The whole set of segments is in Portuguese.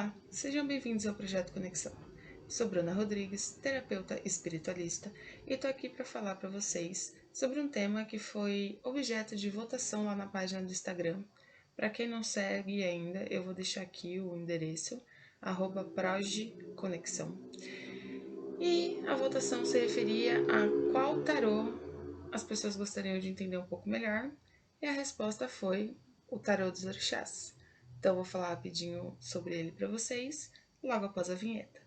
Olá, sejam bem-vindos ao Projeto Conexão. Sou Bruna Rodrigues, terapeuta espiritualista, e estou aqui para falar para vocês sobre um tema que foi objeto de votação lá na página do Instagram. Para quem não segue ainda, eu vou deixar aqui o endereço, @projeconexão. E a votação se referia a qual tarô as pessoas gostariam de entender um pouco melhor, e a resposta foi o tarô dos orixás. Então eu vou falar rapidinho sobre ele para vocês, logo após a vinheta.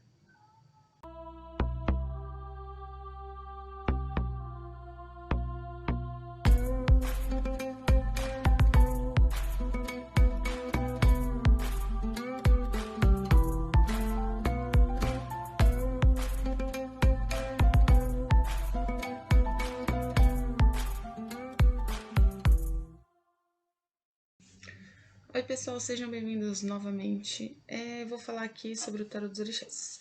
Oi pessoal, sejam bem-vindos novamente. Vou falar aqui sobre o tarô dos orixás.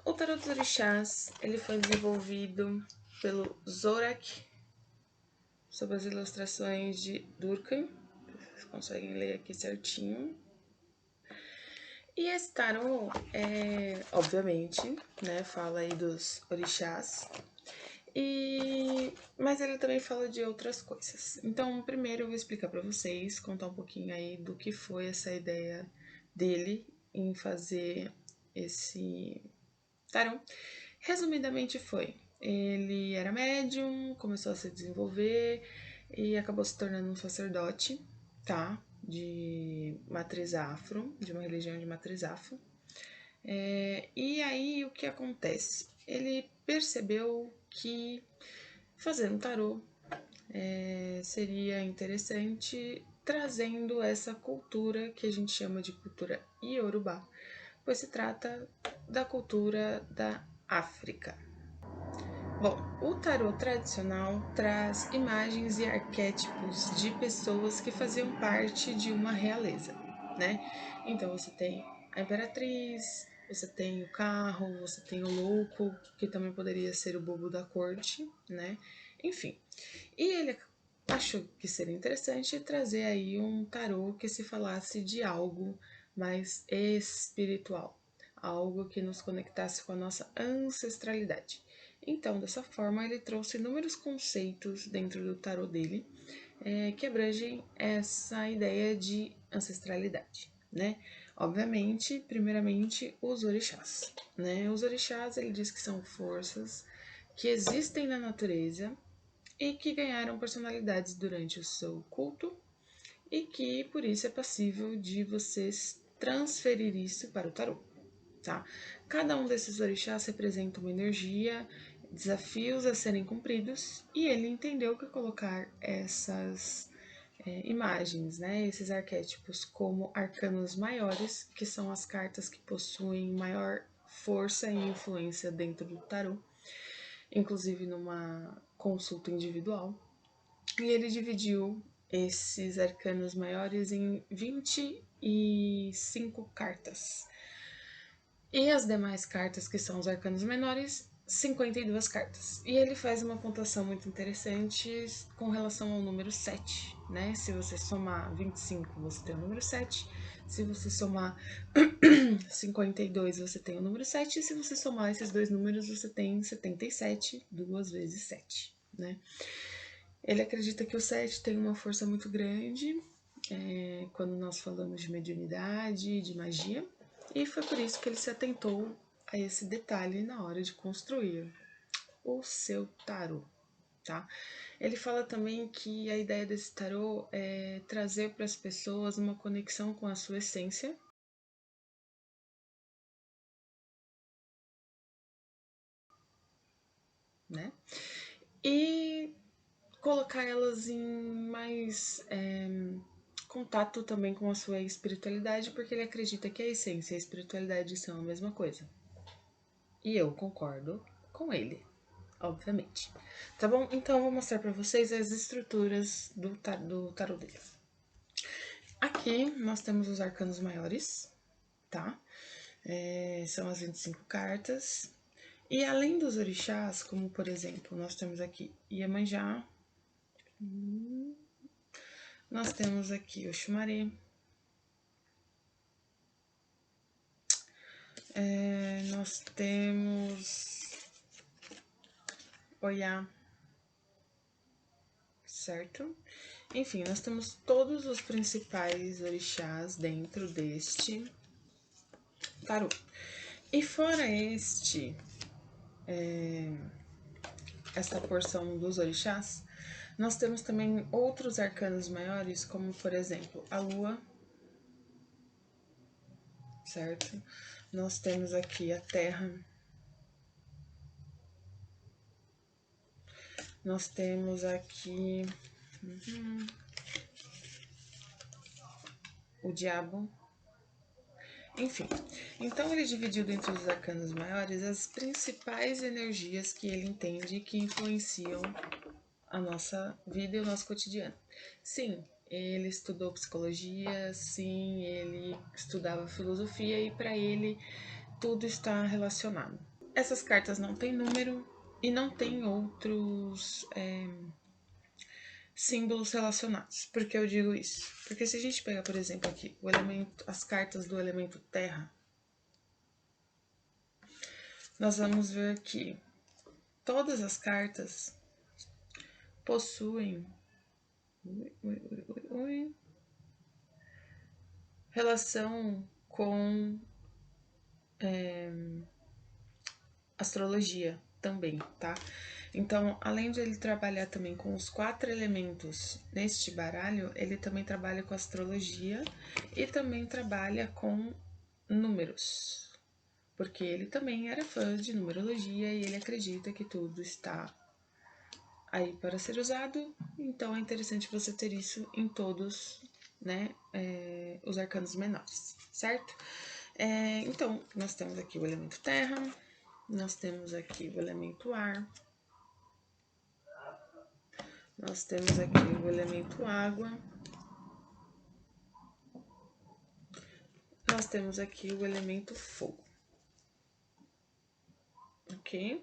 O tarô dos orixás, ele foi desenvolvido pelo Zorak, sob as ilustrações de Durkheim. Vocês conseguem ler aqui certinho. E esse tarô, obviamente, né, fala aí dos orixás, mas ele também fala de outras coisas. Então, primeiro eu vou explicar para vocês, contar um pouquinho aí do que foi essa ideia dele em fazer esse tarô. Resumidamente ele era médium, começou a se desenvolver e acabou se tornando um sacerdote, tá? De matriz afro, de uma religião de matriz afro. E aí o que acontece? Ele percebeu que fazer um tarô seria interessante, trazendo essa cultura que a gente chama de cultura iorubá, pois se trata da cultura da África. Bom, o tarô tradicional traz imagens e arquétipos de pessoas que faziam parte de uma realeza, né? Então você tem a imperatriz, você tem o carro, você tem o louco, que também poderia ser o bobo da corte, né? Enfim. E ele achou que seria interessante trazer aí um tarô que se falasse de algo mais espiritual, algo que nos conectasse com a nossa ancestralidade. Então, dessa forma, ele trouxe inúmeros conceitos dentro do tarô dele que abrangem essa ideia de ancestralidade, né? Obviamente, primeiramente, os orixás, né? Os orixás, ele diz que são forças que existem na natureza e que ganharam personalidades durante o seu culto e que, por isso, é passível de vocês transferir isso para o tarô, tá? Cada um desses orixás representa uma energia, desafios a serem cumpridos, e ele entendeu que colocar essas imagens, né, esses arquétipos como arcanos maiores, que são as cartas que possuem maior força e influência dentro do tarô, inclusive numa consulta individual. E ele dividiu esses arcanos maiores em 25 cartas. E as demais cartas, que são os arcanos menores, 52 cartas. E ele faz uma pontuação muito interessante com relação ao número 7, né? Se você somar 25, você tem o número 7. Se você somar 52, você tem o número 7. E se você somar esses dois números, você tem 77, 2 vezes 7, né? Ele acredita que o 7 tem uma força muito grande quando nós falamos de mediunidade, de magia, e foi por isso que ele se atentou a esse detalhe na hora de construir o seu tarô, tá? Ele fala também que a ideia desse tarô é trazer para as pessoas uma conexão com a sua essência, né? E colocar elas em mais contato também com a sua espiritualidade, porque ele acredita que a essência e a espiritualidade são a mesma coisa. E eu concordo com ele, obviamente. Tá bom? Então eu vou mostrar para vocês as estruturas do tarô dele. Aqui nós temos os arcanos maiores, tá? São as 25 cartas. E além dos orixás, como por exemplo, nós temos aqui Iemanjá, nós temos aqui Oxumaré, Nós temos Oiá, certo? Enfim, nós temos todos os principais orixás dentro deste tarô. E fora esta porção dos orixás, nós temos também outros arcanos maiores, como por exemplo a lua, certo? Nós temos aqui a terra, nós temos aqui o diabo. Enfim, então ele dividiu dentro dos arcanos maiores as principais energias que ele entende que influenciam a nossa vida e o nosso cotidiano. Sim, ele estudou psicologia, sim, ele estudava filosofia e para ele tudo está relacionado. Essas cartas não têm número e não tem outros símbolos relacionados. Por que eu digo isso? Porque se a gente pegar, por exemplo, aqui as cartas do elemento terra, nós vamos ver que todas as cartas possuem relação com astrologia também, tá? Então, além de ele trabalhar também com os 4 elementos neste baralho, ele também trabalha com astrologia e também trabalha com números, porque ele também era fã de numerologia e ele acredita que tudo está aí para ser usado, então é interessante você ter isso em todos, né, os arcanos menores, certo? Então, nós temos aqui o elemento terra, nós temos aqui o elemento ar, nós temos aqui o elemento água, nós temos aqui o elemento fogo, ok?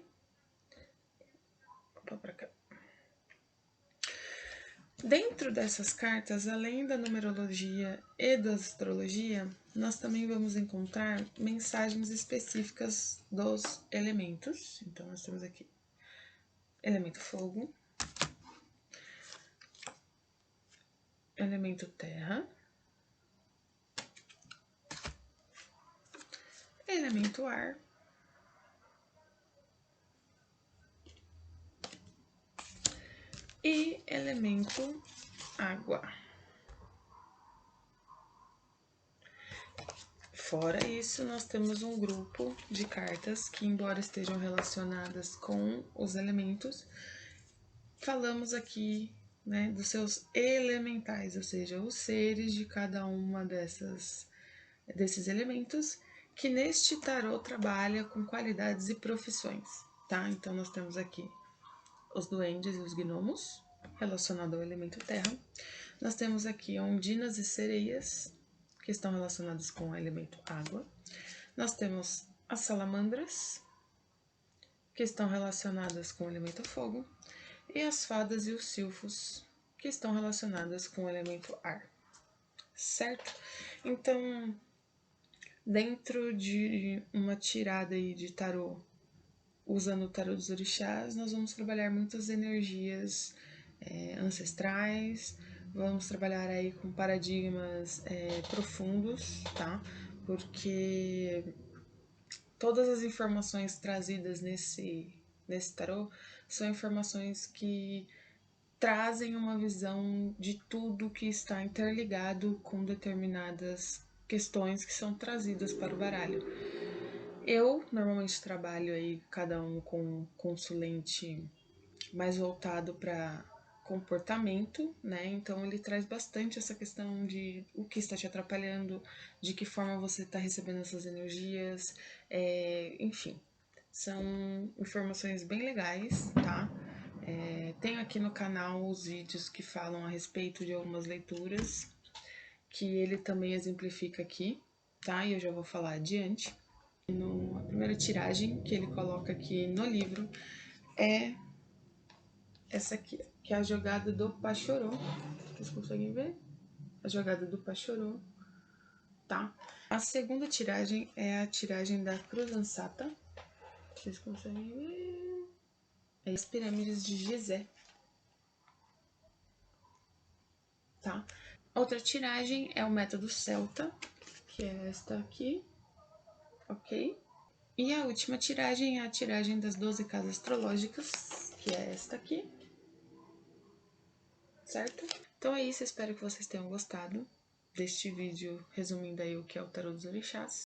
Opa, pra cá. Dentro dessas cartas, além da numerologia e da astrologia, nós também vamos encontrar mensagens específicas dos elementos. Então, nós temos aqui elemento fogo, elemento terra, elemento ar, e elemento água. Fora isso, nós temos um grupo de cartas que, embora estejam relacionadas com os elementos, falamos aqui, né, dos seus elementais, ou seja, os seres de cada uma desses elementos, que neste tarô trabalha com qualidades e profissões, tá? Então, nós temos aqui os duendes e os gnomos, relacionado ao elemento terra. Nós temos aqui ondinas e sereias, que estão relacionados com o elemento água. Nós temos as salamandras, que estão relacionadas com o elemento fogo. E as fadas e os silfos, que estão relacionadas com o elemento ar, certo? Então, dentro de uma tirada aí de tarô, usando o tarô dos orixás, nós vamos trabalhar muitas energias ancestrais, vamos trabalhar aí com paradigmas profundos, tá? Porque todas as informações trazidas nesse tarô são informações que trazem uma visão de tudo que está interligado com determinadas questões que são trazidas para o baralho. Eu normalmente trabalho aí cada um com um consulente mais voltado para comportamento, né? Então ele traz bastante essa questão de o que está te atrapalhando, de que forma você está recebendo essas energias, enfim, são informações bem legais, tá? Tenho aqui no canal os vídeos que falam a respeito de algumas leituras, que ele também exemplifica aqui, tá? E eu já vou falar adiante. A primeira tiragem que ele coloca aqui no livro é essa aqui, que é a jogada do Pachorô. Vocês conseguem ver? A jogada do Pachorô. tá? A segunda tiragem é a tiragem da Cruz Ansata. Vocês conseguem ver? É as pirâmides de Gizé. Tá? Outra tiragem é o método celta, que é esta aqui, ok? E a última tiragem é a tiragem das 12 casas astrológicas, que é esta aqui, certo? Então é isso, espero que vocês tenham gostado deste vídeo resumindo aí o que é o Tarô dos Orixás.